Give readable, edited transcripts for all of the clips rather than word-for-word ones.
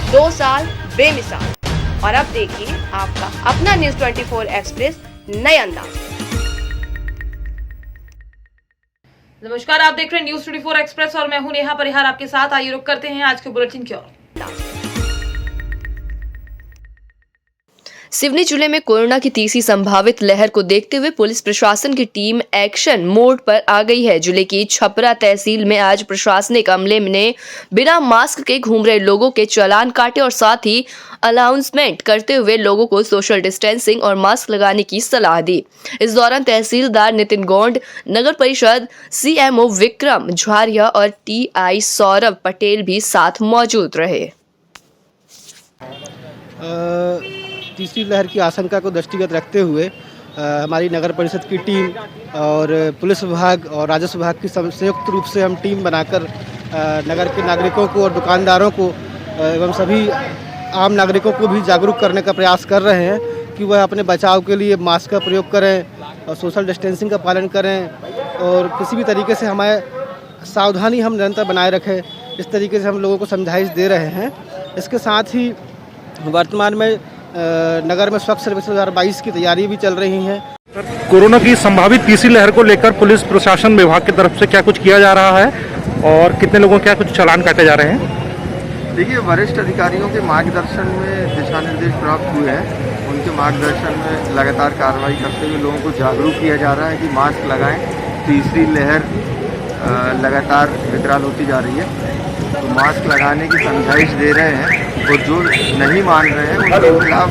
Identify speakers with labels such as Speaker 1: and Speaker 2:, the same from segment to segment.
Speaker 1: 2 साल बेमिसाल। और अब देखिए आपका अपना न्यूज़ 24 एक्सप्रेस नए अंदाज में।
Speaker 2: नमस्कार, आप देख रहे हैं न्यूज़ 24 एक्सप्रेस और मैं हूं नेहा परिहार आपके साथ। आइए रुक करते हैं आज के बुलेटिन की ओर।
Speaker 3: सिवनी जिले में कोरोना की तीसरी संभावित लहर को देखते हुए पुलिस प्रशासन की टीम एक्शन मोड पर आ गई है। जिले की छपरा तहसील में आज प्रशासनिक अमले ने बिना मास्क के घूम रहे लोगों के चालान काटे और साथ ही अनाउंसमेंट करते हुए लोगों को सोशल डिस्टेंसिंग और मास्क लगाने की सलाह दी। इस दौरान तहसीलदार नितिन गौंड, नगर परिषद CMO विक्रम झारिया और TI सौरभ पटेल भी साथ मौजूद रहे।
Speaker 4: तीसरी लहर की आशंका को दृष्टिगत रखते हुए हमारी नगर परिषद की टीम और पुलिस विभाग और राजस्व विभाग की संयुक्त रूप से हम टीम बनाकर नगर के नागरिकों को और दुकानदारों को एवं सभी आम नागरिकों को भी जागरूक करने का प्रयास कर रहे हैं कि वह अपने बचाव के लिए मास्क का प्रयोग करें और सोशल डिस्टेंसिंग का पालन करें और किसी भी तरीके से हमारे सावधानी हम निरंतर बनाए रखें। इस तरीके से हम लोगों को समझाइश दे रहे हैं। इसके साथ ही वर्तमान में नगर में स्वच्छ सर्वेक्षण 2022 की तैयारी भी चल रही है।
Speaker 5: कोरोना की संभावित तीसरी लहर को लेकर पुलिस प्रशासन विभाग की तरफ से क्या कुछ किया जा रहा है और कितने लोगों क्या कुछ चालान काटे जा रहे हैं?
Speaker 6: देखिए, वरिष्ठ अधिकारियों के मार्गदर्शन में दिशा निर्देश प्राप्त हुए हैं। उनके मार्गदर्शन में लगातार कार्रवाई करते हुए लोगों को जागरूक किया जा रहा है कि मास्क लगाएं। तीसरी लहर लगातार विकराल होती जा रही है, तो मास्क लगाने की समझाइश दे रहे हैं और जो नहीं मान रहे हैं उनके खिलाफ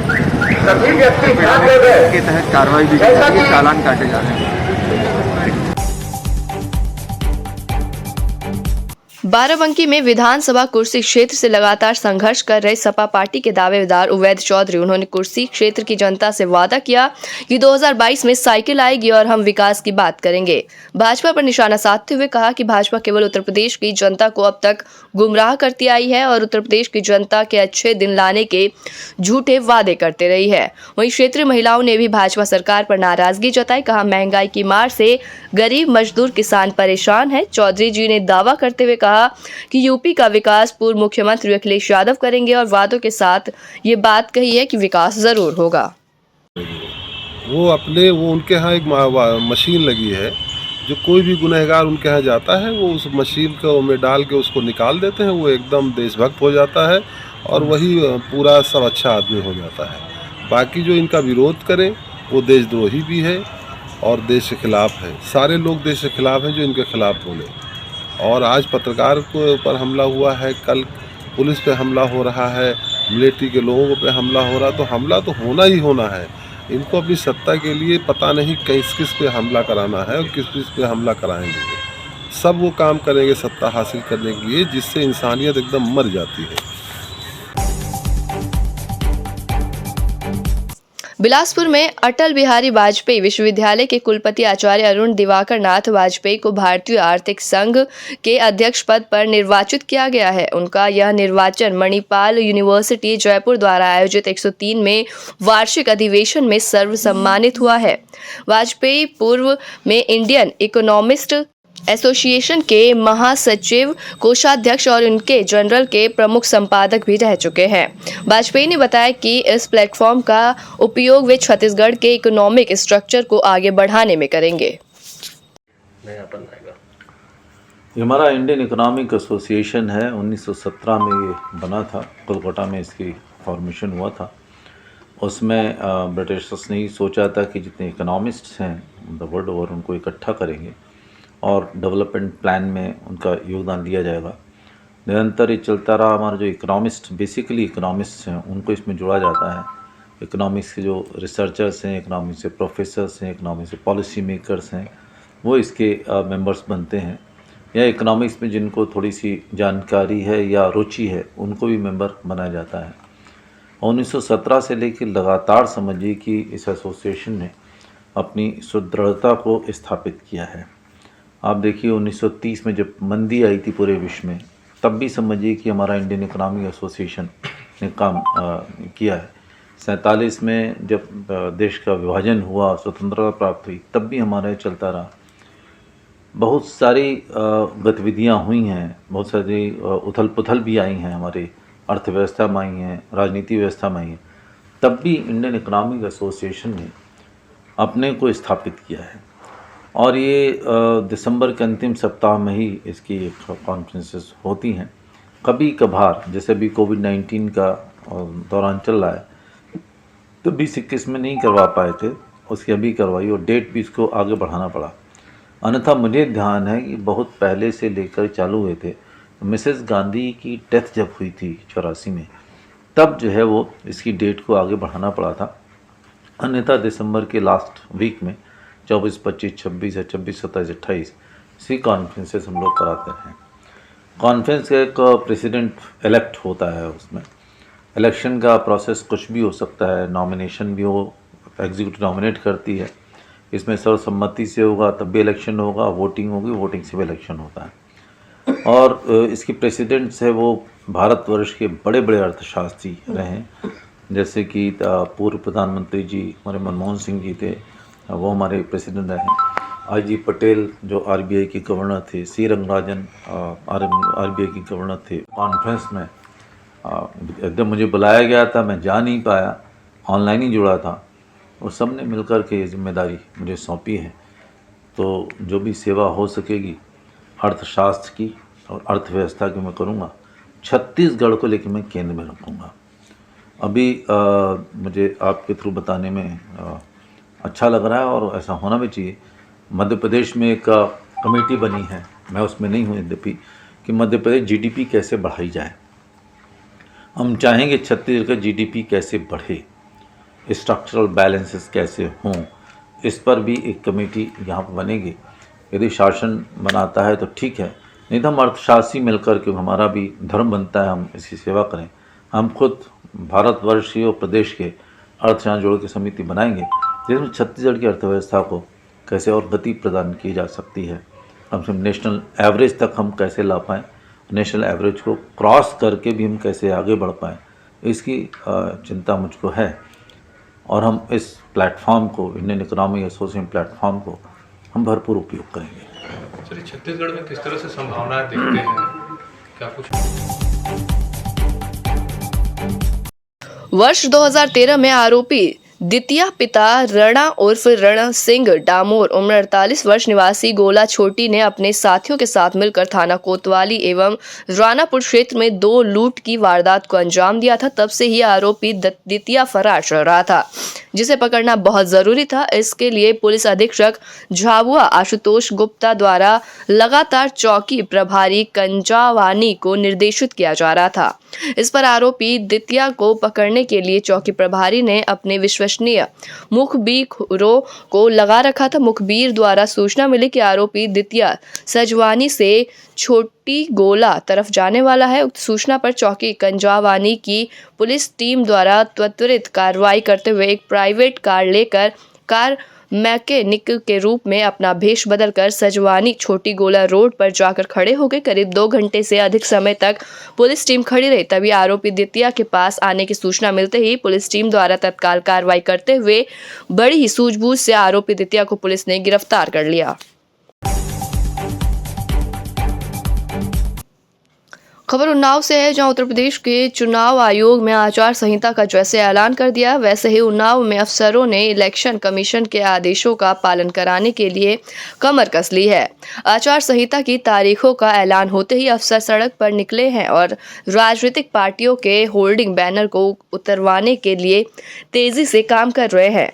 Speaker 6: के तहत कार्रवाई भी की जा रही है, चालान काटे जा रहे हैं।
Speaker 3: बाराबंकी में विधानसभा कुर्सी क्षेत्र से लगातार संघर्ष कर रहे सपा पार्टी के दावेदार उवैद चौधरी, उन्होंने कुर्सी क्षेत्र की जनता से वादा किया कि 2022 में साइकिल आएगी और हम विकास की बात करेंगे। भाजपा पर निशाना साधते हुए कहा कि भाजपा केवल उत्तर प्रदेश की जनता को अब तक गुमराह करती आई है और उत्तर प्रदेश की जनता के अच्छे दिन लाने के झूठे वादे करते रही है। वहीं क्षेत्रीय महिलाओं ने भी भाजपा सरकार पर नाराजगी जताई, कहा महंगाई की मार से गरीब मजदूर किसान परेशान है। चौधरी जी ने दावा करते हुए कहा कि यूपी का विकास पूर्व मुख्यमंत्री अखिलेश यादव करेंगे और वादों के साथ ये बात कही है कि विकास जरूर होगा।
Speaker 7: वो उनके यहाँ एक मशीन लगी है, जो कोई भी गुनहगार उनके यहाँ जाता है वो उस मशीन को में डाल के उसको निकाल देते हैं, वो एकदम देशभक्त हो जाता है और वही पूरा सब अच्छा आदमी हो जाता है। बाकी जो इनका विरोध करें वो देशद्रोही भी है और देश के खिलाफ है। सारे लोग देश के खिलाफ हैं जो इनके खिलाफ बोले। और आज पत्रकार के ऊपर हमला हुआ है, कल पुलिस पे हमला हो रहा है, मिलिट्री के लोगों पे हमला हो रहा, तो हमला तो होना ही होना है। इनको अपनी सत्ता के लिए पता नहीं किस पे हमला कराना है और किस पे हमला कराएंगे। सब वो काम करेंगे सत्ता हासिल करने के लिए जिससे इंसानियत एकदम मर जाती है।
Speaker 3: बिलासपुर में अटल बिहारी वाजपेयी विश्वविद्यालय के कुलपति आचार्य अरुण दिवाकर नाथ वाजपेयी को भारतीय आर्थिक संघ के अध्यक्ष पद पर निर्वाचित किया गया है। उनका यह निर्वाचन मणिपाल यूनिवर्सिटी जयपुर द्वारा आयोजित 103 में वार्षिक अधिवेशन में सर्वसम्मानित हुआ है। वाजपेयी पूर्व में इंडियन इकोनॉमिस्ट एसोसिएशन के महासचिव, कोषाध्यक्ष और उनके जनरल के प्रमुख संपादक भी रह चुके हैं। वाजपेयी ने बताया कि इस प्लेटफॉर्म का उपयोग वे छत्तीसगढ़ के इकोनॉमिक स्ट्रक्चर को आगे बढ़ाने में करेंगे।
Speaker 8: हमारा इंडियन इकोनॉमिक एसोसिएशन है, 1917 में ये बना था, कोलकाता में इसकी फॉर्मेशन हुआ था। उसमें ब्रिटिशर्स ने सोचा था कि जितने इकोनॉमिस्ट्स हैं द वर्ल्ड ओवर उनको इकट्ठा करेंगे और डेवलपमेंट प्लान में उनका योगदान दिया जाएगा। निरंतर ये चलता रहा। हमारे जो इकोनॉमिस्ट, बेसिकली इकोनॉमिस्ट्स हैं, उनको इसमें जोड़ा जाता है। इकोनॉमिक्स के जो रिसर्चर्स हैं, इकोनॉमिक्स से प्रोफेसर्स हैं, इकोनॉमिक्स से पॉलिसी मेकर्स हैं, वो इसके मेंबर्स बनते हैं। या इकोनॉमिक्स में जिनको थोड़ी सी जानकारी है या रुचि है, उनको भी मेंबर बनाया जाता है। 1917 से लेकर लगातार समझिए कि इस एसोसिएशन ने अपनी सुदृढ़ता को स्थापित किया है। आप देखिए 1930 में जब मंदी आई थी पूरे विश्व में, तब भी समझिए कि हमारा इंडियन इकोनॉमिक एसोसिएशन ने काम किया है। 47 में जब देश का विभाजन हुआ, स्वतंत्रता प्राप्त हुई, तब भी हमारा चलता रहा। बहुत सारी गतिविधियां हुई हैं, बहुत सारी उथल पुथल भी आई हैं हमारे अर्थव्यवस्था में आई हैं, राजनीति व्यवस्था में आई हैं, तब भी इंडियन इकोनॉमिक एसोसिएशन ने अपने को स्थापित किया है। और ये दिसंबर के अंतिम सप्ताह में ही इसकी कॉन्फ्रेंसेस होती हैं। कभी कभार जैसे अभी कोविड-19 का दौरान चल रहा है, तो 2021 में नहीं करवा पाए थे, उसकी अभी करवाई और डेट भी इसको आगे बढ़ाना पड़ा। अन्यथा मुझे ध्यान है कि बहुत पहले से लेकर चालू हुए थे। मिसेस गांधी की डेथ जब हुई थी 84 में, तब जो है वो इसकी डेट को आगे बढ़ाना पड़ा था। अन्यथा दिसंबर के लास्ट वीक में 24, 25, 26 या 26, 27, 28 इसी कॉन्फ्रेंसेस हम लोग कराते हैं। कॉन्फ्रेंस का एक प्रेसिडेंट इलेक्ट होता है, उसमें इलेक्शन का प्रोसेस कुछ भी हो सकता है, नॉमिनेशन भी हो, एग्जीक्यूटिव नॉमिनेट करती है, इसमें सर्वसम्मति से होगा तब भी इलेक्शन होगा, वोटिंग होगी, वोटिंग से भी इलेक्शन होता है। और इसकी प्रेसिडेंट्स है वो भारतवर्ष के बड़े बड़े अर्थशास्त्री रहे हैं, जैसे कि पूर्व प्रधानमंत्री जी हमारे मनमोहन सिंह जी थे, वो हमारे प्रेसिडेंट रहे। आई.जी. पटेल जो आरबीआई के गवर्नर थे, सी रंगराजन आरबीआई के गवर्नर थे। कॉन्फ्रेंस में एकदम मुझे बुलाया गया था, मैं जा नहीं पाया, ऑनलाइन ही जुड़ा था, और सब ने मिलकर के ये जिम्मेदारी मुझे सौंपी है। तो जो भी सेवा हो सकेगी अर्थशास्त्र की और अर्थव्यवस्था की मैं करूँगा। छत्तीसगढ़ को लेकर मैं केंद्र में रखूँगा। अभी मुझे आपके थ्रू बताने में अच्छा लग रहा है और ऐसा होना भी चाहिए। मध्य प्रदेश में एक कमेटी बनी है, मैं उसमें नहीं हूँ यद्यपि, कि मध्य प्रदेश जीडीपी कैसे बढ़ाई जाए। हम चाहेंगे छत्तीसगढ़ का जीडीपी कैसे बढ़े, स्ट्रक्चरल बैलेंसेस कैसे हों, इस पर भी एक कमेटी यहाँ पर बनेगी। यदि शासन बनाता है तो ठीक है, नहीं तो हम अर्थशास्त्री मिलकर के, हमारा भी धर्म बनता है हम इसकी सेवा करें। हम खुद भारतवर्ष और प्रदेश के अर्थशास्त्र जोड़ के समिति बनाएंगे, जिसमें छत्तीसगढ़ की अर्थव्यवस्था को कैसे और गति प्रदान की जा सकती है, कम से कम नेशनल एवरेज तक हम कैसे ला पाएँ, नेशनल एवरेज को क्रॉस करके भी हम कैसे आगे बढ़ पाएँ, इसकी चिंता मुझको है। और हम इस प्लेटफॉर्म को, इंडियन इकोनॉमिक एसोसिएशन प्लेटफॉर्म को हम भरपूर उपयोग करेंगे।
Speaker 9: चलिए, छत्तीसगढ़ में किस तरह से संभावनाएं देखते हैं, क्या कुछ?
Speaker 3: वर्ष 2013 में आरोपी द्वितीय पिता रणा उर्फ रण सिंह डामोर उम्र 48 वर्ष निवासी गोला छोटी ने अपने साथियों के साथ मिलकर थाना कोतवाली एवं रानापुर क्षेत्र में 2 लूट की वारदात को अंजाम दिया था। तब से ही आरोपी द्वितीय फरार चल रहा था, जिसे पकड़ना बहुत जरूरी था। इसके लिए पुलिस अधीक्षक झाबुआ आशुतोष गुप्ता द्वारा लगातार चौकी प्रभारी कंजावानी को निर्देशित किया जा रहा था। इस पर आरोपी द्वितीय को पकड़ने के लिए चौकी प्रभारी ने अपने विश्वसनीय मुखबिरों को लगा रखा था। मुखबिर द्वारा सूचना मिली कि आरोपी द्वितीय सजवानी से छोटी गोला तरफ जाने वाला है। उक्त सूचना पर चौकी कंजावानी की पुलिस टीम द्वारा त्वरित कार्रवाई करते हुए एक प्राइवेट कार लेकर कार मैकेनिक के रूप में अपना भेष बदलकर सजवानी छोटी गोला रोड पर जाकर खड़े हो गए। करीब 2 घंटे से अधिक समय तक पुलिस टीम खड़ी रही। तभी आरोपी द्वितीय के पास आने की सूचना मिलते ही पुलिस टीम द्वारा तत्काल कार्रवाई करते हुए बड़ी ही सूझबूझ से आरोपी द्वितीय को पुलिस ने गिरफ्तार कर लिया। खबर उन्नाव से है, जहां उत्तर प्रदेश के चुनाव आयोग में आचार संहिता का जैसे ऐलान कर दिया, वैसे ही उन्नाव में अफसरों ने इलेक्शन कमीशन के आदेशों का पालन कराने के लिए कमर कस ली है। आचार संहिता की तारीखों का ऐलान होते ही अफसर सड़क पर निकले हैं और राजनीतिक पार्टियों के होर्डिंग बैनर को उतरवाने के लिए तेजी से काम कर रहे हैं।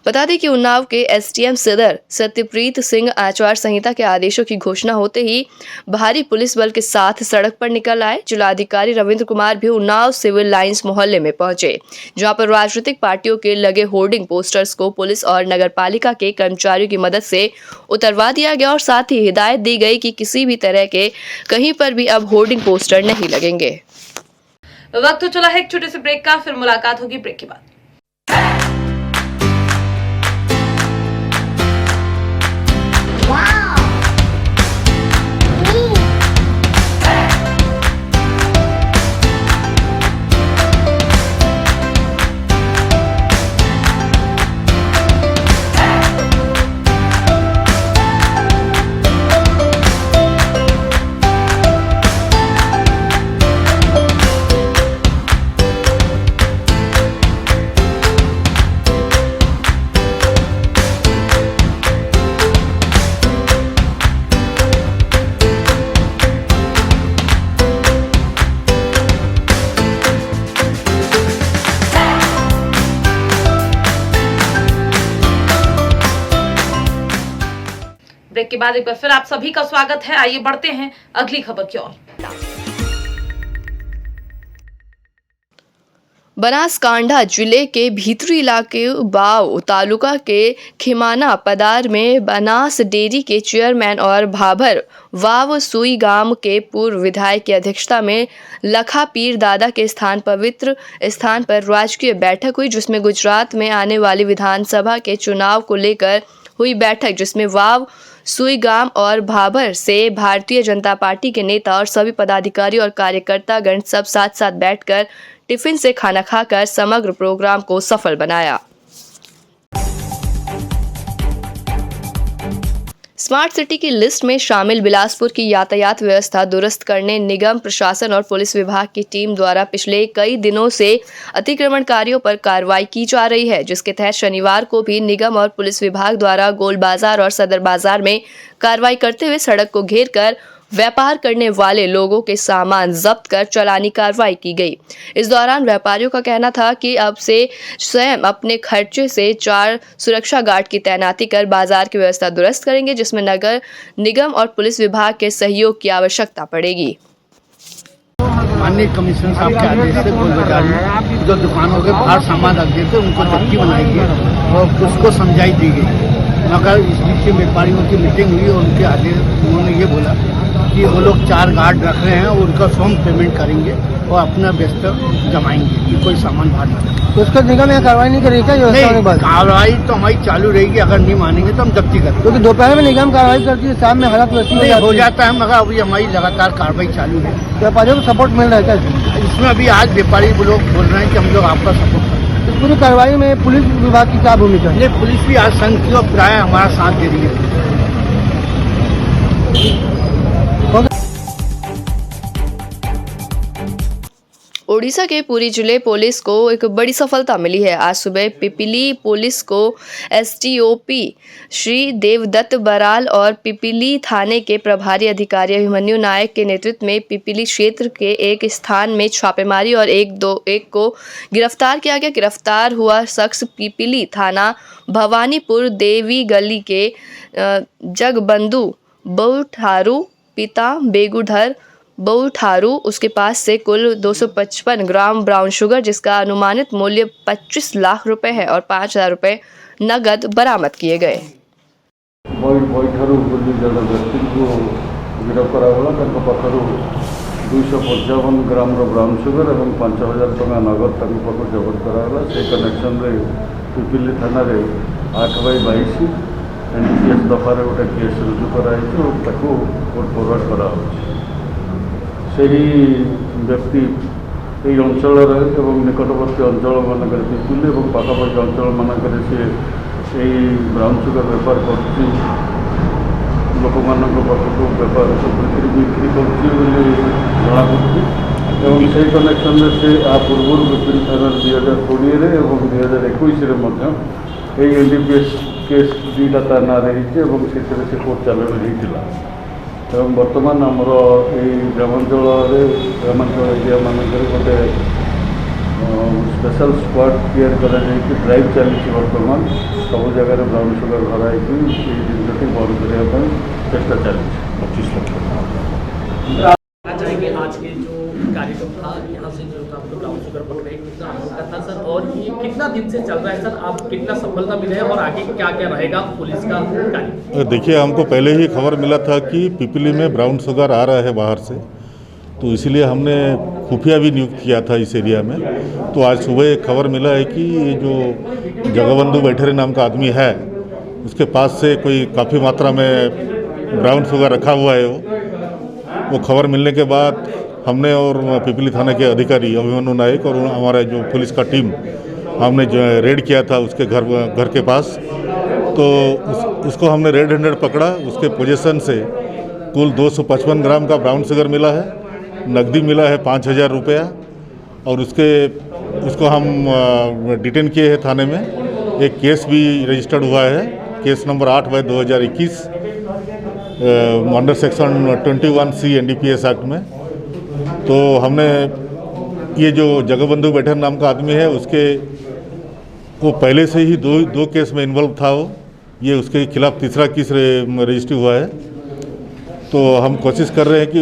Speaker 3: बता दें कि उन्नाव के एसडीएम सदर सत्यप्रीत सिंह आचार संहिता के आदेशों की घोषणा होते ही भारी पुलिस बल के साथ सड़क पर निकल आए। जिलाधिकारी रविंद्र कुमार भी उन्नाव सिविल लाइंस मोहल्ले में पहुंचे, जहां पर राजनीतिक पार्टियों के लगे होर्डिंग पोस्टर्स को पुलिस और नगर पालिका के कर्मचारियों की मदद से उतरवा दिया गया और साथ ही हिदायत दी गई कि किसी भी तरह के कहीं पर भी अब होर्डिंग पोस्टर नहीं लगेंगे।
Speaker 2: वक्त तो चला है एक छोटे से ब्रेक का, फिर मुलाकात होगी ब्रेक के बाद। ब्रेक के बाद एक बार फिर आप सभी का स्वागत है। आइए बढ़ते हैं अगली खबर की ओर।
Speaker 3: बनासकांठा जिले के भीतरी इलाके बाव तालुका के खिमाना पदार में बनास डेयरी के चेयरमैन और भाभर वाव सुई गांव के पूर्व विधायक की अध्यक्षता में लखा पीर दादा के पवित्र स्थान पर राजकीय बैठक हुई, जिसमें गुजरात में आने वाली विधानसभा के चुनाव को लेकर हुई बैठक, जिसमें वाव सुईगाम और भाभर से भारतीय जनता पार्टी के नेता और सभी पदाधिकारी और कार्यकर्तागण सब साथ साथ बैठकर टिफिन से खाना खाकर समग्र प्रोग्राम को सफल बनाया। स्मार्ट सिटी की लिस्ट में शामिल बिलासपुर की यातायात व्यवस्था दुरुस्त करने निगम प्रशासन और पुलिस विभाग की टीम द्वारा पिछले कई दिनों से अतिक्रमणकारियों पर कार्रवाई की जा रही है, जिसके तहत शनिवार को भी निगम और पुलिस विभाग द्वारा गोल बाजार और सदर बाजार में कार्रवाई करते हुए सड़क को घेर कर व्यापार करने वाले लोगों के सामान जब्त कर चालानी कार्रवाई की गई। इस दौरान व्यापारियों का कहना था कि अब से स्वयं अपने खर्चे से 4 सुरक्षा गार्ड की तैनाती कर बाजार की व्यवस्था दुरुस्त करेंगे, जिसमें नगर निगम और पुलिस विभाग के सहयोग की आवश्यकता पड़ेगी।
Speaker 10: माननीय कमिश्नर साहब के आदेश से गोल बाजार में जो दुकानों के बाहर सामान रख देते उनको जब्ती बनाई गई और उसको समझाई दी गई, मगर इस बीच व्यापारियों की मीटिंग हुई और उनके आदेश उन्होंने ये बोला कि वो लोग 4 गार्ड रख रहे हैं और उनका स्वयं पेमेंट करेंगे और अपना व्यस्त जमाएंगे कि कोई सामान बाहर न।
Speaker 4: तो उसका निगम यहाँ कार्रवाई नहीं करेगी क्या?
Speaker 10: कार्रवाई तो हमारी चालू रहेगी, अगर नहीं मानेंगे तो हम जब्ती करेंगे।
Speaker 4: क्योंकि दोपहर में निगम कार्रवाई करती है, शाम में हालात वैसी
Speaker 10: हो जाता है, मगर अभी हमारी लगातार कार्रवाई चालू है।
Speaker 4: व्यापारियों को सपोर्ट मिल रहा है क्या
Speaker 10: इसमें? अभी आज व्यापारी लोग बोल रहे हैं कि हम लोग आपका सपोर्ट करें।
Speaker 4: इस पूरी कार्रवाई में पुलिस विभाग की क्या भूमिका है?
Speaker 10: पुलिस भी आज संघ की और प्राय हमारा साथ दे रही है।
Speaker 3: ओडिशा के पुरी जिले पुलिस को एक बड़ी सफलता मिली है। आज सुबह पिपली पुलिस को एसटीओपी श्री देवदत्त बराल और पिपली थाने के प्रभारी अधिकारी अभिमन्यु नायक के नेतृत्व में पिपली क्षेत्र के एक स्थान में छापेमारी और एक को गिरफ्तार किया गया। गिरफ्तार हुआ शख्स पिपली थाना भवानीपुर देवी गली के जगबंधु बहुठारू पिता बेगुधर बहुठारू, उसके पास से कुल 255 ग्राम ब्राउन शुगर जिसका अनुमानित मूल्य 25 लाख रुपए है और 5,000 रुपए नगद बरामद किए गए।
Speaker 11: बहुठारू व्यक्ति को गिरफ्त करागला, पाखर 255 ग्राम ब्राउन शुगर और 5,000 टका नगद पाखु जबत करागला। से कनेक्शन रे पिपली थाना 8/22 NPS दफार गोटे केस रुजु कराई कोर्ट फरवर्ड करा। ସେହି ବ୍ୟକ୍ତି ଏହି ଅଞ୍ଚଳରେ ଏବଂ ନିକଟବର୍ତ୍ତୀ ଅଞ୍ଚଳମାନଙ୍କରେ ପିପିଲି ଏବଂ ପାଖାପାଖି ଅଞ୍ଚଳମାନଙ୍କରେ ସେ ଏହି ବ୍ରାଉନ୍ ସୁଗର ବେପାର କରୁଛି, ଲୋକମାନଙ୍କ ପାଖକୁ ବେପାର ବିକ୍ରି କରୁଛି ବୋଲି ଜଣାପଡ଼ୁଛି। ଏବଂ ସେହି କନେକ୍ସନରେ ସେ ଆ ପୂର୍ବରୁ ପିପିଲି ଥାନାରେ 2020ରେ ଏବଂ 2021ରେ ମଧ୍ୟ ଏହି NDPS କେସ୍ 2ଟା ତା ନାଁରେ ହେଇଛି ଏବଂ ସେଥିରେ ସେ କୋର୍ଟ ଚାଲାଣ ହେଇଥିଲା। ଏବଂ ବର୍ତ୍ତମାନ ଆମର ଏଇ ଗ୍ରାମାଞ୍ଚଳ ଏରିଆ ମାନଙ୍କରେ ଗୋଟେ ସ୍ପେଶାଲ ସ୍କ୍ୱାଡ୍ ତିଆରି କରାଯାଇକି ଡ୍ରାଇଭ୍ ଚାଲିଛି। ବର୍ତ୍ତମାନ ସବୁ ଜାଗାରେ ବ୍ରାଉନ୍ ସୁଗର ଧରା ହେଇକି ଏଇ ଜିନିଷଟି ବନ୍ଦ କରିବା ପାଇଁ ଚେଷ୍ଟା ଚାଲିଛି। 25 ଲକ୍ଷ
Speaker 12: चाहेंगे आज के जो कार्यक्रम था यहाँ से जो आपको ब्राउन शुगर पकड़े कितना आपका था सर, और ये कितना दिन से चल रहा है सर, आप कितना सफलता मिले और आगे क्या क्या रहेगा पुलिस का कार्य?
Speaker 13: देखिए, हमको पहले ही खबर मिला था कि पिपली में ब्राउन शुगर आ रहा है बाहर से, तो इसलिए हमने खुफिया भी नियुक्त किया था इस एरिया में। तो आज सुबह एक खबर मिला है कि ये जो जगबंधु बैठरे नाम का आदमी है उसके पास से कोई काफ़ी मात्रा में ब्राउन शुगर रखा हुआ है। वो खबर मिलने के बाद हमने और पिपली थाने के अधिकारी अभिमन्यु नायक और हमारा जो पुलिस का टीम हमने जो रेड किया था उसके घर के पास, तो उसको हमने रेड हैंडेड पकड़ा। उसके पोजीशन से कुल 255 ग्राम का ब्राउन शुगर मिला है, नकदी मिला है 5,000 रुपया और उसको हम डिटेन किए हैं थाने में। एक केस भी रजिस्टर्ड हुआ है, case number 8/2021 under section 21C NDPS act में। तो हमने ये जो जगबंधु बैठर नाम का आदमी है उसके वो पहले से ही दो केस में इन्वॉल्व था वो, ये उसके खिलाफ तीसरा केस रजिस्टर हुआ है। तो हम कोशिश कर रहे हैं कि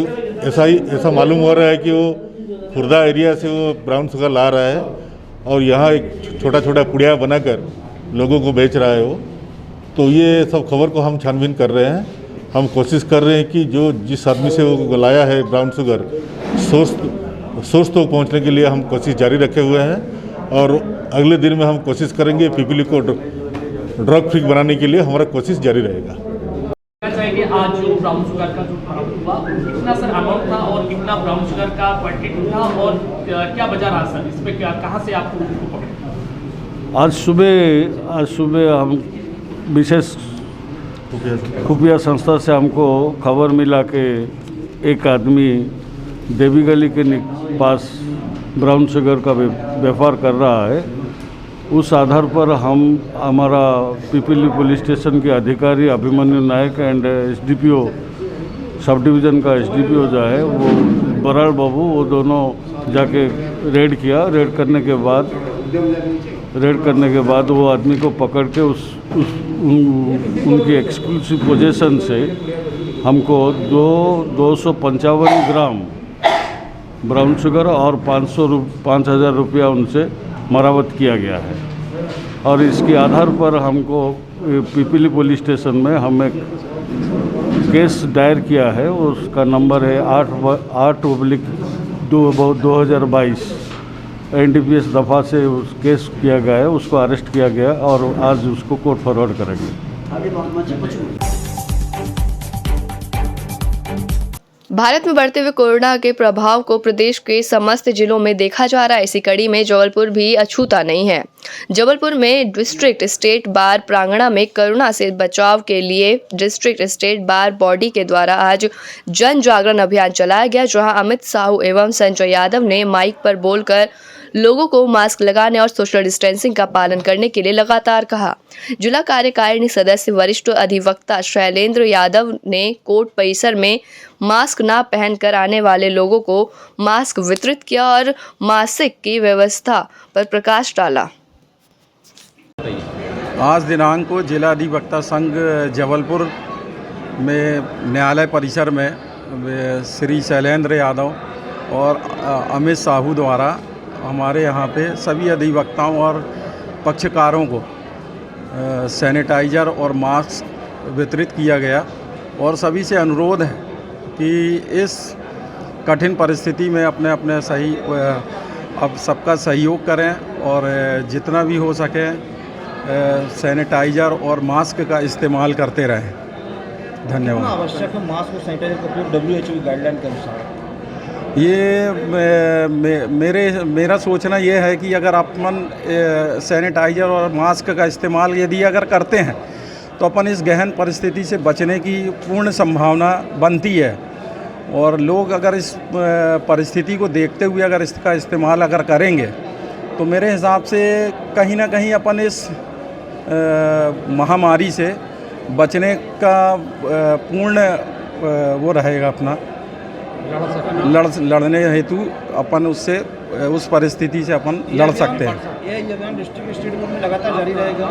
Speaker 13: ऐसा मालूम हो रहा है कि वो खुर्दा एरिया से वो ब्राउन शुगर ला रहा है और यहाँ एक छोटा छोटा पुड़िया बनाकर लोगों को बेच रहा है वो। तो ये सब खबर को हम छानबीन कर रहे हैं। हम कोशिश कर रहे हैं कि जो जिस आदमी से वो लाया है ब्राउन शुगर सोर्स तक पहुँचने के लिए हम कोशिश जारी रखे हुए हैं और अगले दिन में हम कोशिश करेंगे पीपीली को ड्रग फ्री बनाने के लिए हमारा कोशिश जारी रहेगा।
Speaker 12: चाहिए आज जो ब्राउन शुगर का जो बरामद हुआ कितना सर अमाउंट था और कितना ब्राउन शुगर का क्वांटिटी था और क्या वजह रहा सर, इस पे क्या कहाँ से आप लोगों को पकड़े?
Speaker 11: आज सुबह हम विशेष खुफिया संस्था से हमको खबर मिला कि एक आदमी देवी गली के पास ब्राउन शुगर का व्यापार कर रहा है। उस आधार पर हम हमारा पीपीली पुलिस स्टेशन के अधिकारी अभिमन्यु नायक एंड एसडीपीओ सब डिवीज़न का एसडीपीओ जो है वो बराड़ बाबू, वो दोनों जाके रेड किया। रेड करने के बाद वो आदमी को पकड़ के उनकी एक्सक्लूसिव पोजीशन से हमको 255 ग्राम ब्राउन शुगर और 5,000 रुपया उनसे बरामद किया गया है। और इसके आधार पर हमको पीपली पुलिस स्टेशन में हम एक केस दायर किया है। उसका नंबर है 8/2022। एनडीपीएस दफ़ा से उस केस किया गया है, उसको अरेस्ट किया गया और आज उसको कोर्ट फॉरवर्ड करेंगे।
Speaker 3: भारत में बढ़ते हुए कोरोना के प्रभाव को प्रदेश के समस्त जिलों में देखा जा रहा है। इसी कड़ी में जबलपुर भी अछूता नहीं है। जबलपुर में डिस्ट्रिक्ट स्टेट बार प्रांगणा में कोरोना से बचाव के लिए डिस्ट्रिक्ट स्टेट बार बॉडी के द्वारा आज जन जागरण अभियान चलाया गया, जहां अमित साहू एवं संजय यादव ने माइक पर बोलकर लोगों को मास्क लगाने और सोशल डिस्टेंसिंग का पालन करने के लिए लगातार कहा। जिला कार्यकारिणी सदस्य वरिष्ठ अधिवक्ता शैलेंद्र यादव ने कोर्ट परिसर में मास्क न पहनकर आने वाले लोगों को मास्क वितरित किया और मासिक की व्यवस्था पर प्रकाश डाला।
Speaker 14: आज दिनांक को जिला अधिवक्ता संघ जबलपुर में न्यायालय परिसर में श्री शैलेंद्र यादव और अमित साहू द्वारा हमारे यहाँ पे सभी अधिवक्ताओं और पक्षकारों को सैनिटाइज़र और मास्क वितरित किया गया और सभी से अनुरोध है कि इस कठिन परिस्थिति में अपने अपने सही अब सबका सहयोग करें और जितना भी हो सके सैनिटाइज़र और मास्क का इस्तेमाल करते रहें। धन्यवाद।
Speaker 4: आवश्यक है मास्क और सैनिटाइजर का उपयोग WHO की गाइडलाइन के अनुसार।
Speaker 14: ये मेरा सोचना ये है कि अगर अपन सैनिटाइज़र और मास्क का इस्तेमाल यदि अगर करते हैं तो अपन इस गहन परिस्थिति से बचने की पूर्ण संभावना बनती है। और लोग अगर इस परिस्थिति को देखते हुए अगर इसका इस्तेमाल अगर करेंगे तो मेरे हिसाब से कहीं ना कहीं अपन इस महामारी से बचने का पूर्ण वो रहेगा अपना लड़ने हेतु अपन उससे उस परिस्थिति से अपन लड़ सकते हैं।
Speaker 4: ये अभियान डिस्ट्रिक्ट स्टेट में लगातार जारी रहेगा।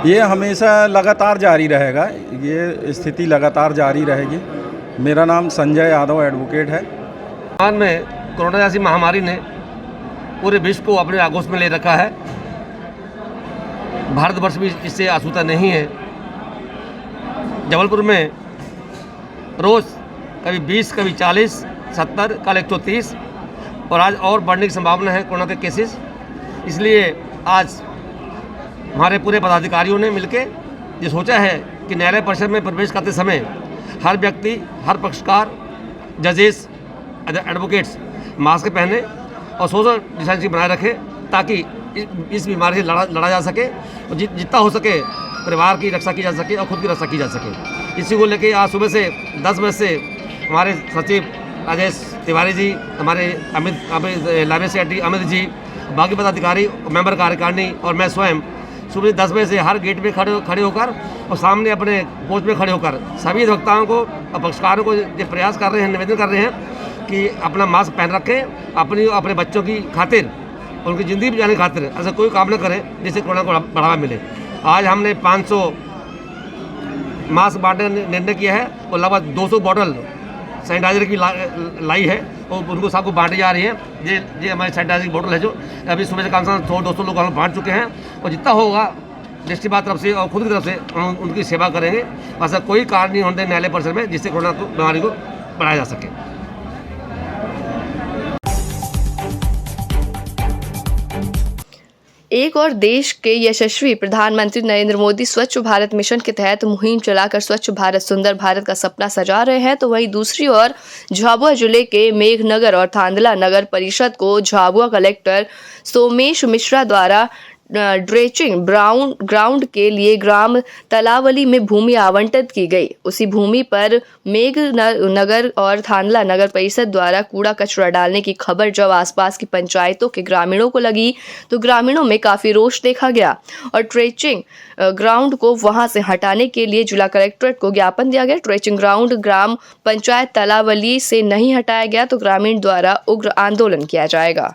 Speaker 14: ये हमेशा लगातार जारी रहेगा, ये स्थिति लगातार जारी रहेगी। मेरा नाम संजय यादव एडवोकेट है।
Speaker 15: वर्तमान में कोरोना जैसी महामारी ने पूरे विश्व को अपने आगोश में ले रखा है। भारतवर्ष भी इससे आसूता नहीं है। जबलपुर में रोज़ कभी 20, कभी 40, 70, कल 130 और आज और बढ़ने की संभावना है कोरोना के केसेस। इसलिए आज हमारे पूरे पदाधिकारियों ने मिलकर ये सोचा है कि न्यायालय परिसर में प्रवेश करते समय हर व्यक्ति, हर पक्षकार, जजेस, एडवोकेट्स मास्क पहने और सोशल डिस्टेंसिंग बनाए रखें ताकि इस बीमारी से लड़ा जा सके और जितना हो सके परिवार की रक्षा की जा सके और खुद की रक्षा की जा सके। इसी को लेकर आज सुबह से 10 बजे से हमारे सचिव राजेश तिवारी जी, हमारे लाइब्रेरी सेक्रेटरी अमित जी, बाकी पदाधिकारी, मेंबर कार्यकारिणी और मैं स्वयं सुबह 10 बजे से हर गेट पे खड़े होकर और सामने अपने पोस्ट में खड़े होकर सभी अधिवक्ताओं को और पक्षकारों को ये प्रयास कर रहे हैं, निवेदन कर रहे हैं कि अपना मास्क पहन रखें, अपने बच्चों की खातिर, उनकी ज़िंदगी बचाने की खातिर ऐसा कोई काम न करें जिससे कोरोना को बढ़ावा मिले। आज हमने 500 मास्क बांटने का निर्णय किया है और लगभग 200 बॉटल सैनिटाइजर की लाई है और उनको सबको बांटी जा रही है। ये हमारी सैनिटाइजर की बोतल है जो अभी सुबह से कम से कम 100-200 लोग हम बांट चुके हैं और जितना होगा डिस्ट्रिक्ट तरफ से और खुद की तरफ से हम उनकी सेवा करेंगे। ऐसा कोई कारण नहीं होने न्यायालय परिसर में जिससे कोरोना बीमारी को बढ़ाया जा सके।
Speaker 3: एक और देश के यशस्वी प्रधानमंत्री नरेंद्र मोदी स्वच्छ भारत मिशन के तहत मुहिम चलाकर स्वच्छ भारत सुंदर भारत का सपना सजा रहे हैं, तो वहीं दूसरी ओर झाबुआ जिले के मेघनगर और थांदला नगर परिषद को झाबुआ कलेक्टर सोमेश मिश्रा द्वारा ड्रेचिंग ग्राउंड के लिए ग्राम तलावली में भूमि आवंटित की गई। उसी भूमि पर मेघनगर और थांदला नगर परिषद द्वारा कूड़ा कचरा डालने की खबर जब आसपास की पंचायतों के ग्रामीणों को लगी तो ग्रामीणों में काफी रोष देखा गया और ट्रेचिंग ग्राउंड को वहां से हटाने के लिए जिला कलेक्ट्रेट को ज्ञापन दिया गया। ट्रेचिंग ग्राउंड ग्राम पंचायत तलावली से नहीं हटाया गया तो ग्रामीण द्वारा उग्र आंदोलन किया जाएगा।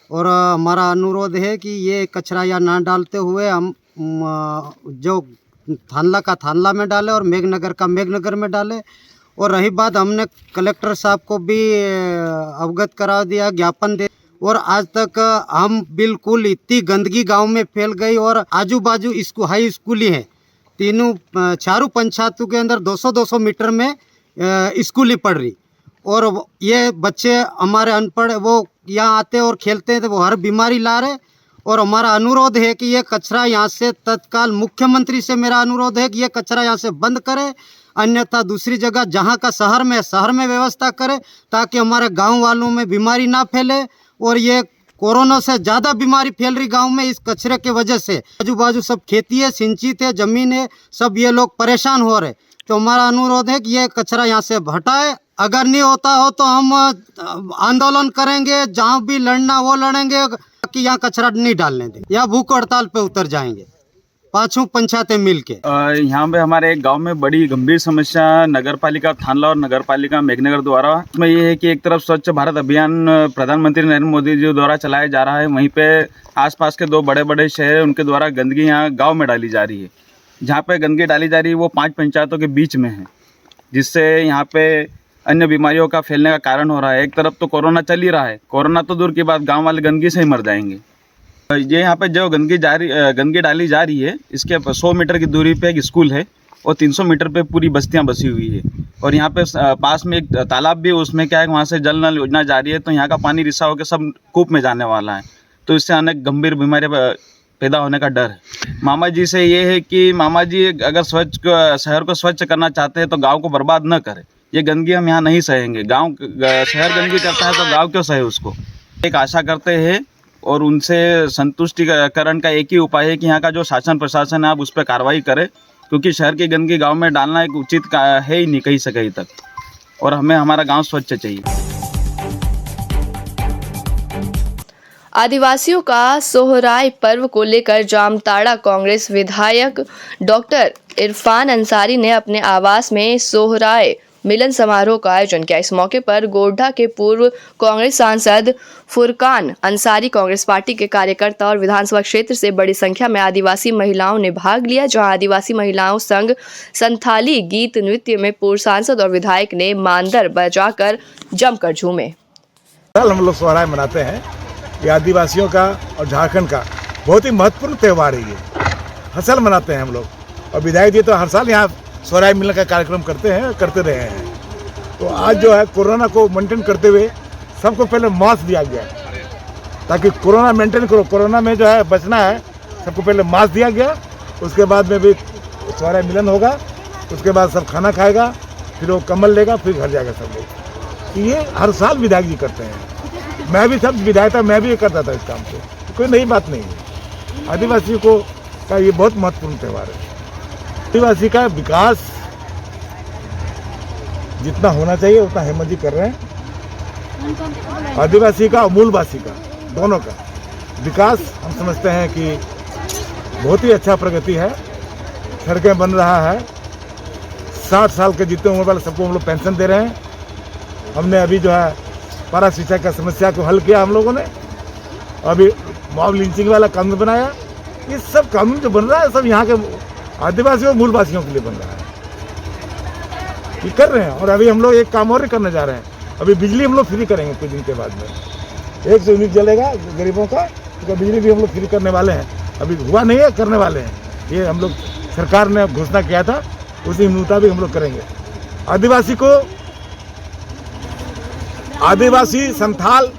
Speaker 16: और हमारा अनुरोध है कि ये कचरा यहाँ ना डालते हुए हम जो थानला का थानला में डालें और मेघनगर का मेघनगर में डालें। और रही बात, हमने कलेक्टर साहब को भी अवगत करा दिया, ज्ञापन दे, और आज तक हम बिल्कुल इतनी गंदगी गांव में फैल गई और आजू बाजू हाई स्कूल ही है, चारों पंचायतों के अंदर 200-200 मीटर में स्कूल ही पड़ रही और ये बच्चे हमारे अनपढ़ वो यहाँ आते और खेलते हैं तो वो हर बीमारी ला रहे। और हमारा अनुरोध है कि ये कचरा यहाँ से तत्काल, मुख्यमंत्री से मेरा अनुरोध है कि ये कचरा यहाँ से बंद करे, अन्यथा दूसरी जगह जहाँ का शहर में व्यवस्था करे ताकि हमारे गांव वालों में बीमारी ना फैले। और ये कोरोना से ज़्यादा बीमारी फैल रही गांव में इस कचरे के वजह से। आजू बाजू सब खेती है, सिंचित है, जमीन है, सब ये लोग परेशान हो रहे। तो हमारा अनुरोध है कि ये कचरा यहाँ से हटाए। अगर नहीं होता हो तो हम आंदोलन करेंगे, जहाँ भी लड़ना वो लड़ेंगे कि यहाँ कचरा नहीं डालने दें या भूख हड़ताल पे उतर जाएंगे पांचों पंचायतें मिलके।
Speaker 14: यहाँ पे हमारे एक गांव में बड़ी गंभीर समस्या नगरपालिका थानला और नगरपालिका मेघनगर द्वारा इसमें ये है कि एक तरफ स्वच्छ भारत अभियान प्रधानमंत्री नरेंद्र मोदी जी द्वारा चलाया जा रहा है, वहीं पे आसपास के 2 बड़े शहर उनके द्वारा गंदगी यहाँ गाँव में डाली जा रही है। जहाँ पे गंदगी डाली जा रही है वो 5 पंचायतों के बीच में है, जिससे यहाँ पे अन्य बीमारियों का फैलने का कारण हो रहा है। एक तरफ तो कोरोना चल ही रहा है, कोरोना तो दूर की बात, गांव वाले गंदगी से ही मर जाएंगे। ये यहाँ पे जो गंदगी डाली जा रही है, इसके 100 मीटर की दूरी पे एक स्कूल है और 300 मीटर पे पूरी बस्तियाँ बसी हुई है। और यहाँ पे पास में एक तालाब भी है, उसमें क्या है वहाँ से जल नल योजना जा रही है, तो यहाँ का पानी रिसा होकर सब कूप में जाने वाला है, तो इससे अनेक गंभीर बीमारियाँ पैदा होने का डर है। मामा जी से ये है कि मामा जी अगर शहर को स्वच्छ करना चाहते हैं तो गाँव को बर्बाद न करें। ये गंदगी हम यहाँ नहीं सहेंगे। शहर गंदगी करता है तो गांव क्यों सहे उसको। एक आशा करते हैं और उनसे संतुष्टिकरण का एक ही उपाय है कि यहाँ का जो शासन प्रशासन है आप उस पर कार्रवाई करें, क्योंकि शहर की गंदगी गांव में डालना एक उचित है ही नहीं कहीं से कहीं तक, और हमें हमारा गांव स्वच्छ चाहिए।
Speaker 3: आदिवासियों का सोहराय पर्व को लेकर जामताड़ा कांग्रेस विधायक डॉक्टर इरफान अंसारी ने अपने आवास में सोहराय मिलन समारोह का आयोजन किया। इस मौके पर गोड्डा के पूर्व कांग्रेस सांसद फुरकान अंसारी, कांग्रेस पार्टी के कार्यकर्ता और विधानसभा क्षेत्र से बड़ी संख्या में आदिवासी महिलाओं ने भाग लिया, जहां आदिवासी महिलाओं संग संथाली गीत नृत्य में पूर्व सांसद और विधायक ने मांदर बजाकर जमकर झूमे।
Speaker 17: हम लोग सोहराय मनाते हैं, ये आदिवासियों का और झारखंड का बहुत ही महत्वपूर्ण त्यौहार है। ये हर साल मनाते हैं हम लोग, और विधायक जी तो हर साल यहाँ सोहराय मिलन का कार्यक्रम करते रहे हैं। तो आज जो है कोरोना को मेंटेन करते हुए सबको पहले मास्क दिया गया ताकि कोरोना मेंटेन करो, कोरोना में जो है बचना है, सबको पहले मास्क दिया गया। उसके बाद में भी सोहराय मिलन होगा, उसके बाद सब खाना खाएगा, फिर वो कम्बल लेगा, फिर घर जाएगा सब लोग। ये हर साल विधायक जी करते हैं। मैं भी सब विधायक था, मैं भी करता था इस काम को, कोई नई बात नहीं है। आदिवासी को का ये बहुत महत्वपूर्ण त्यौहार है। आदिवासी का विकास जितना होना चाहिए उतना हेमंत जी कर रहे हैं। आदिवासी का और मूलवासी का दोनों का विकास हम समझते हैं कि बहुत ही अच्छा प्रगति है। सड़कें बन रहा है, 60 साल के जितने उम्र वाले सबको हम लोग पेंशन दे रहे हैं। हमने अभी जो है पारा शिक्षा का समस्या को हल किया हम लोगों ने, अभी मॉब लिंचिंग वाला कानून बनाया। ये सब कानून जो बन रहा है सब यहाँ के आदिवासियों और मूलवासियों के लिए बन रहा है। ये कर रहे हैं। और अभी हम लोग एक काम और करने जा रहे हैं, अभी बिजली हम लोग फ्री करेंगे कुछ दिन के बाद में। 100 यूनिट जलेगा गरीबों का, तो बिजली भी हम लोग फ्री करने वाले हैं। अभी हुआ नहीं है, करने वाले हैं। ये हम लोग सरकार ने घोषणा किया था, उसी मुताबिक हम लोग करेंगे। आदिवासी संथाल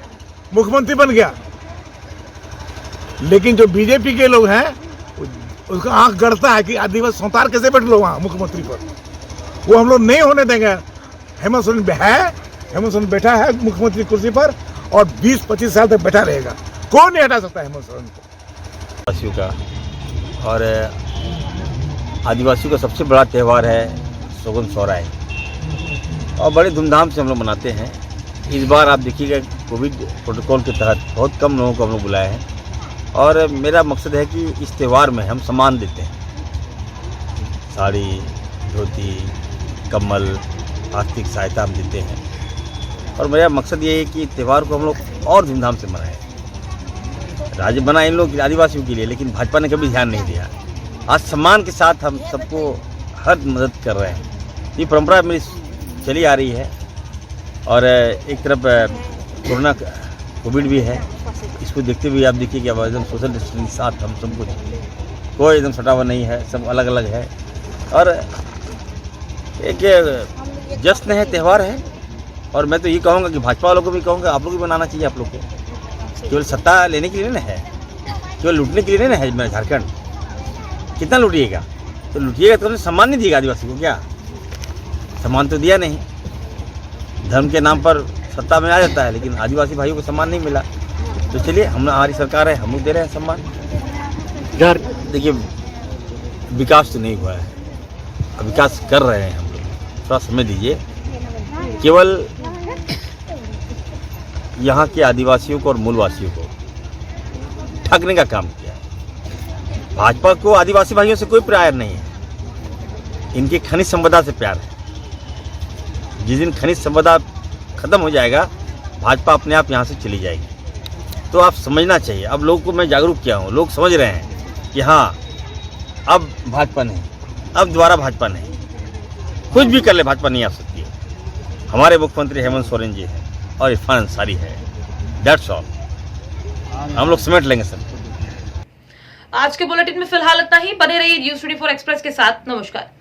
Speaker 17: मुख्यमंत्री बन गया, लेकिन जो बीजेपी के लोग हैं उसका आंख गड़ता है कि आदिवासी संथाल कैसे बैठ लो वहाँ मुख्यमंत्री पर। वो हम लोग नहीं होने देंगे। हेमंत सोरेन बैठा है मुख्यमंत्री कुर्सी पर और 20-25 साल तक बैठा रहेगा। कौन नहीं हटा सकता हेमंत सोरेन को।
Speaker 18: आदिवासियों का और आदिवासियों का सबसे बड़ा त्यौहार है सोगन सोहराय, और बड़े धूमधाम से हम लोग मनाते हैं। इस बार आप देखिएगा कोविड प्रोटोकॉल के तहत बहुत कम लोगों को हम लोग बुलाए हैं, और मेरा मकसद है कि इस त्यौहार में हम सम्मान देते हैं। साड़ी, धोती, कम्बल, आर्थिक सहायता हम देते हैं, और मेरा मकसद ये है कि त्यौहार को हम लोग और धूमधाम से मनाएं। राज्य बना इन लोग आदिवासियों के लिए, लेकिन भाजपा ने कभी ध्यान नहीं दिया। आज सम्मान के साथ हम सबको हर मदद कर रहे हैं। ये परंपरा मेरी चली आ रही है, और एक तरफ कोरोना कोविड भी है, इसको देखते हुए आप देखिए कि अब एकदम सोशल डिस्टेंस के साथ हम सब कुछ, कोई एकदम सटा हुआ नहीं है, सब अलग अलग है, और एक जश्न है, त्यौहार है। और मैं तो ये कहूँगा कि भाजपा वालों को भी कहूँगा, आप लोग भी बनाना चाहिए। आप लोग को केवल सत्ता लेने के लिए नहीं है, केवल लूटने के लिए नहीं है। मैं झारखंड कितना लूटिएगा, तो लूटिएगा तो सम्मान नहीं दिएगा आदिवासी को। क्या सम्मान तो दिया नहीं, धर्म के नाम पर सत्ता में आ जाता है, लेकिन आदिवासी भाइयों को सम्मान नहीं मिला। तो चलिए, हमारी सरकार है, हम लोग दे रहे हैं सम्मान। देखिए, विकास तो नहीं हुआ है, विकास कर रहे हैं हम लोग, थोड़ा समय दीजिए। केवल यहाँ के आदिवासियों को और मूलवासियों को ठगने का काम किया है। भाजपा को आदिवासी भाइयों से कोई प्यार नहीं है, इनके खनिज संपदा से प्यार है। जिस दिन खनिज संपदा खत्म हो जाएगा, भाजपा अपने आप यहाँ से चली जाएगी। तो आप समझना चाहिए। अब लोगों को मैं जागरूक किया हूँ, लोग समझ रहे हैं कि हाँ, अब भाजपा नहीं, अब दोबारा भाजपा नहीं, कुछ भी कर ले भाजपा नहीं आ सकती है। हमारे मुख्यमंत्री हेमंत सोरेन जी हैं और इरफान अंसारी है, दैट्स ऑल। हम लोग समेट लेंगे सब।
Speaker 2: आज के बुलेटिन में फिलहाल इतना ही। बने रहिए न्यूज़ 24 एक्सप्रेस के साथ। नमस्कार।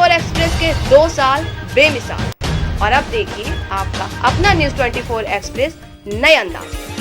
Speaker 1: एक्सप्रेस के 2 साल बेमिसाल। और अब देखिए आपका अपना न्यूज़ 24 एक्सप्रेस नए अंदाज में।